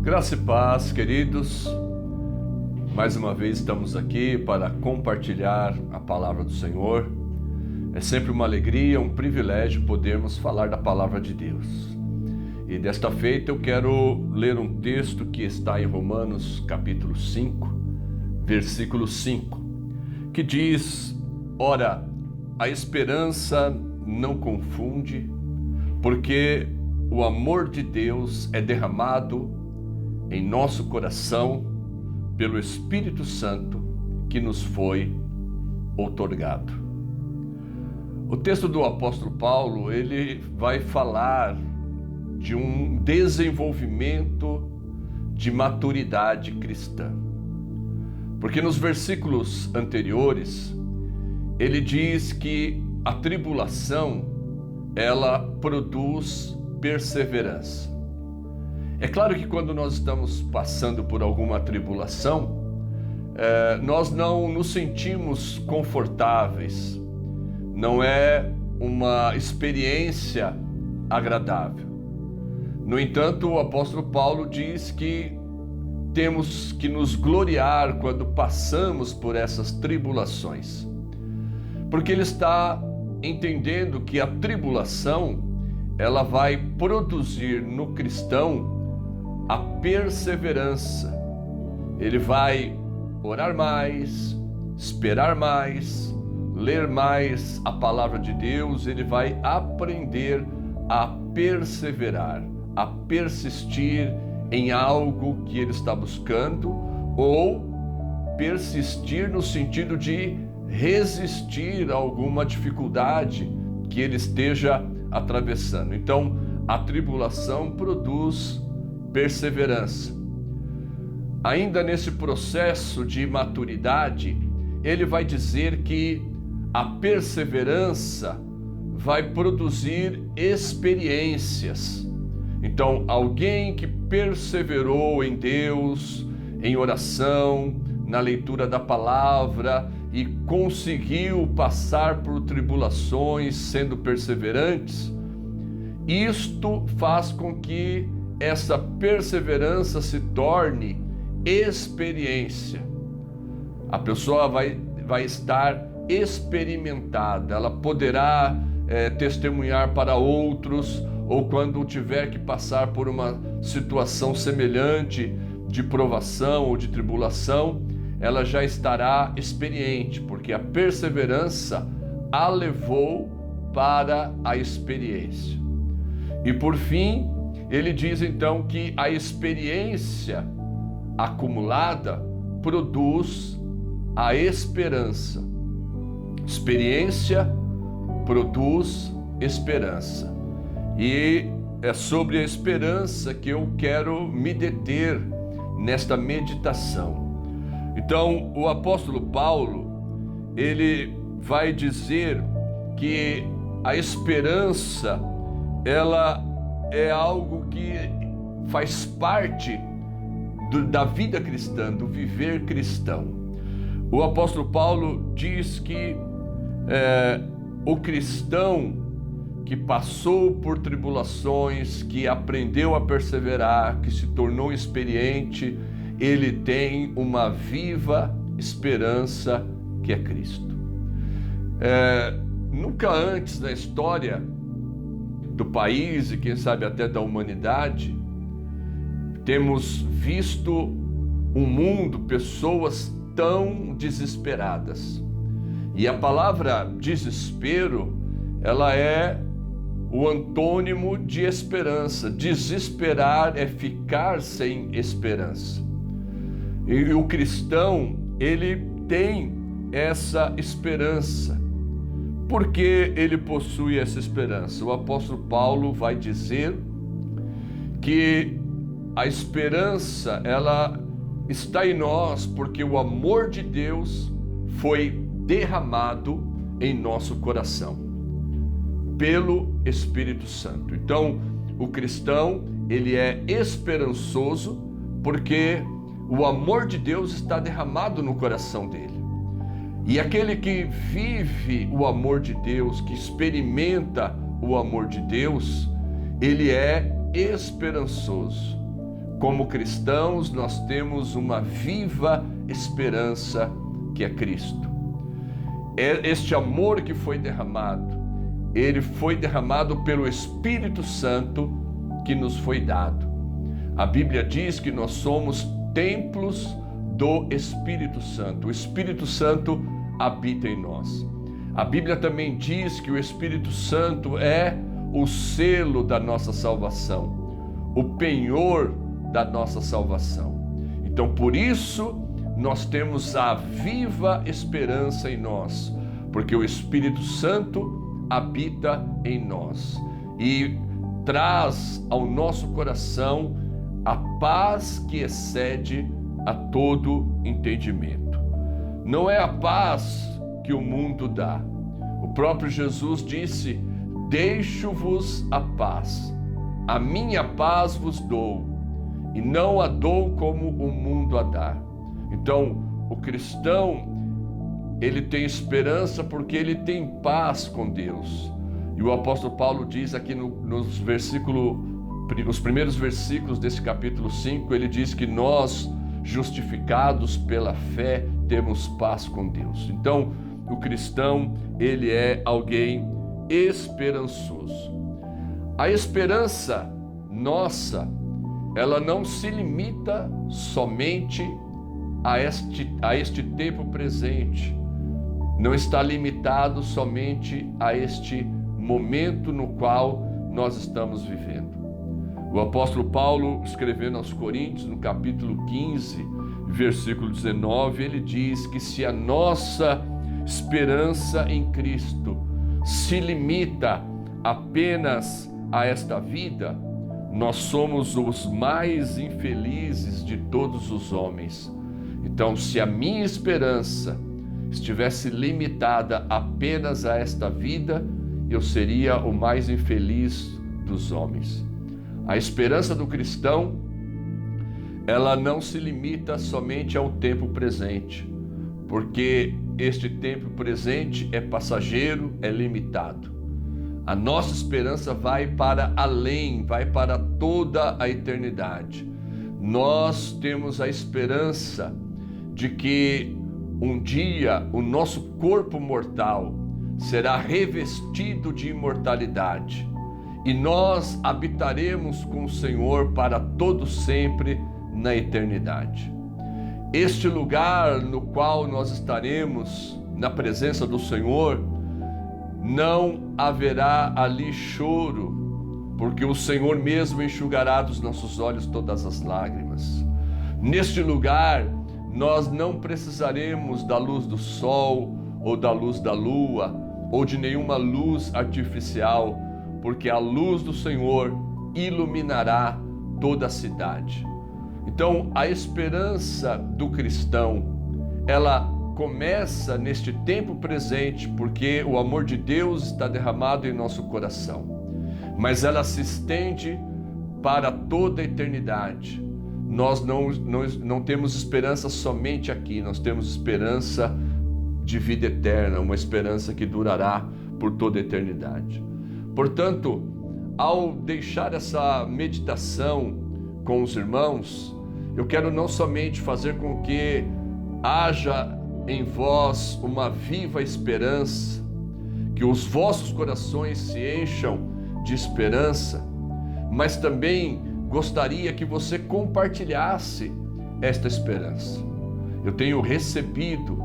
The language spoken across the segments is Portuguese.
Graça e paz, queridos. Mais uma vez estamos aqui para compartilhar a palavra do Senhor. É sempre uma alegria, um privilégio podermos falar da palavra de Deus. E desta feita eu quero ler um texto que está em Romanos capítulo 5, versículo 5, que diz: Ora, a esperança não confunde, porque o amor de Deus é derramado em nosso coração pelo Espírito Santo que nos foi outorgado. O texto do apóstolo Paulo, ele vai falar de um desenvolvimento de maturidade cristã. Porque nos versículos anteriores, ele diz que a tribulação, ela produz perseverança. É claro que quando nós estamos passando por alguma tribulação, nós não nos sentimos confortáveis, não é uma experiência agradável. No entanto, o apóstolo Paulo diz que temos que nos gloriar quando passamos por essas tribulações, porque ele está entendendo que a tribulação, ela vai produzir no cristão a perseverança. Ele vai orar mais, esperar mais, ler mais a palavra de Deus. Ele vai aprender a perseverar, a persistir em algo que ele está buscando, ou persistir no sentido de resistir a alguma dificuldade que ele esteja atravessando. Então, a tribulação produz perseverança. Ainda nesse processo de maturidade, ele vai dizer que a perseverança vai produzir experiências. Então, alguém que perseverou em Deus, em oração, na leitura da palavra e conseguiu passar por tribulações sendo perseverantes, isto faz com que essa perseverança se torne experiência. A pessoa vai estar experimentada, ela poderá testemunhar para outros, ou quando tiver que passar por uma situação semelhante de provação ou de tribulação, ela já estará experiente, porque a perseverança a levou para a experiência. E por fim, ele diz então que a experiência acumulada produz a esperança. Experiência produz esperança. E é sobre a esperança que eu quero me deter nesta meditação. Então, o apóstolo Paulo, ele vai dizer que a esperança, ela é algo que faz parte da vida cristã, do viver cristão. O apóstolo Paulo diz que o cristão que passou por tribulações, que aprendeu a perseverar, que se tornou experiente, ele tem uma viva esperança que é Cristo. Nunca antes na história do país e quem sabe até da humanidade, temos visto um mundo, pessoas tão desesperadas. E a palavra desespero, ela é o antônimo de esperança. Desesperar é ficar sem esperança. E o cristão, ele tem essa esperança. Por que ele possui essa esperança? O apóstolo Paulo vai dizer que a esperança, ela está em nós porque o amor de Deus foi derramado em nosso coração pelo Espírito Santo. Então, o cristão, ele é esperançoso porque o amor de Deus está derramado no coração dele. E aquele que vive o amor de Deus, que experimenta o amor de Deus, ele é esperançoso. como cristãos, nós temos uma viva esperança que é Cristo. Este amor que foi derramado, ele foi derramado pelo Espírito Santo que nos foi dado. A Bíblia diz que nós somos templos do Espírito Santo. O Espírito Santo habita em nós. A Bíblia também diz que o Espírito Santo é o selo da nossa salvação, o penhor da nossa salvação. Então, por isso, nós temos a viva esperança em nós, porque o Espírito Santo habita em nós e traz ao nosso coração a paz que excede a todo entendimento. Não é a paz que o mundo dá. O próprio Jesus disse: deixo-vos a paz, a minha paz vos dou, e não a dou como o mundo a dá. Então, o cristão, ele tem esperança porque ele tem paz com Deus. E o apóstolo Paulo diz aqui nos primeiros versículos desse capítulo 5, ele diz que nós, justificados pela fé, temos paz com Deus. Então, o cristão, ele é alguém esperançoso. A esperança nossa, ela não se limita somente a este tempo presente, não está limitado somente a este momento no qual nós estamos vivendo. O apóstolo Paulo, escrevendo aos Coríntios, no capítulo 15, versículo 19, ele diz que se a nossa esperança em Cristo se limita apenas a esta vida, nós somos os mais infelizes de todos os homens. Então, se a minha esperança estivesse limitada apenas a esta vida, eu seria o mais infeliz dos homens. A esperança do cristão, ela não se limita somente ao tempo presente, porque este tempo presente é passageiro, é limitado. A nossa esperança vai para além, vai para toda a eternidade. Nós temos a esperança de que um dia o nosso corpo mortal será revestido de imortalidade e nós habitaremos com o Senhor para todo sempre na eternidade. Este lugar no qual nós estaremos na presença do Senhor, não haverá ali choro, porque o Senhor mesmo enxugará dos nossos olhos todas as lágrimas. Neste lugar, nós não precisaremos da luz do sol, ou da luz da lua, ou de nenhuma luz artificial, porque a luz do Senhor iluminará toda a cidade. Então, a esperança do cristão, ela começa neste tempo presente, porque o amor de Deus está derramado em nosso coração, mas ela se estende para toda a eternidade. Nós não temos esperança somente aqui, nós temos esperança de vida eterna, uma esperança que durará por toda a eternidade. Portanto, ao deixar essa meditação com os irmãos, eu quero não somente fazer com que haja em vós uma viva esperança, que os vossos corações se encham de esperança, mas também gostaria que você compartilhasse esta esperança. Eu tenho recebido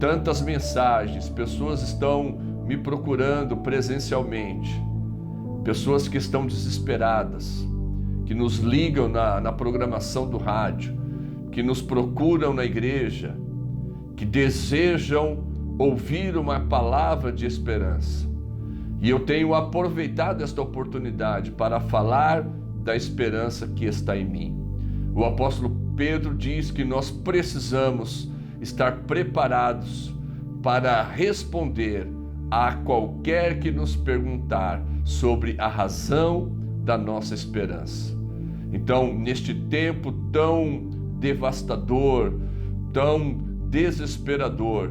tantas mensagens, pessoas estão me procurando presencialmente, pessoas que estão desesperadas, que nos ligam na programação do rádio, que nos procuram na igreja, que desejam ouvir uma palavra de esperança. E eu tenho aproveitado esta oportunidade para falar da esperança que está em mim. O apóstolo Pedro diz que nós precisamos estar preparados para responder a qualquer que nos perguntar sobre a razão da nossa esperança. Então, neste tempo tão devastador, tão desesperador,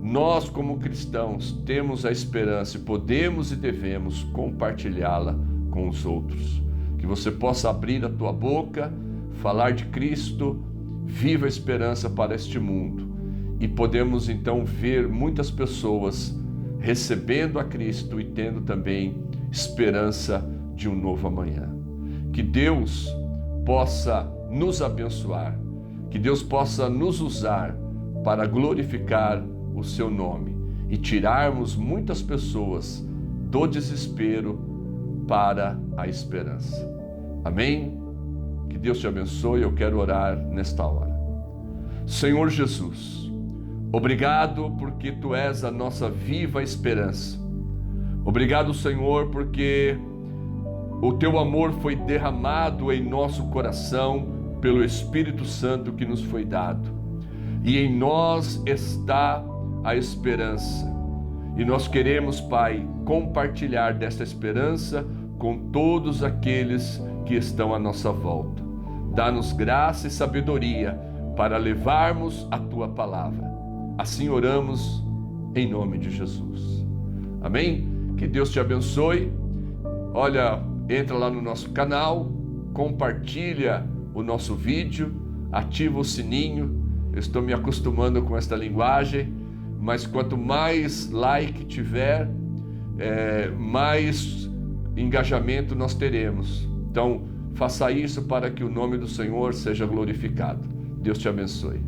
nós como cristãos temos a esperança e podemos e devemos compartilhá-la com os outros. que você possa abrir a tua boca, falar de Cristo, viva a esperança para este mundo. E podemos então ver muitas pessoas recebendo a Cristo e tendo também esperança de um novo amanhã. Que Deus possa nos abençoar, que Deus possa nos usar para glorificar o seu nome e tirarmos muitas pessoas do desespero para a esperança. Amém? Que Deus te abençoe. Eu quero orar nesta hora. Senhor Jesus, obrigado porque Tu és a nossa viva esperança. Obrigado, Senhor, porque o Teu amor foi derramado em nosso coração pelo Espírito Santo que nos foi dado. E em nós está a esperança. E nós queremos, Pai, compartilhar desta esperança com todos aqueles que estão à nossa volta. Dá-nos graça e sabedoria para levarmos a Tua palavra. Assim oramos em nome de Jesus. Amém? Que Deus te abençoe. Olha, entra lá no nosso canal, compartilha o nosso vídeo, ativa o sininho. Eu estou me acostumando com esta linguagem, mas quanto mais like tiver, mais engajamento nós teremos. Então, faça isso para que o nome do Senhor seja glorificado. Deus te abençoe.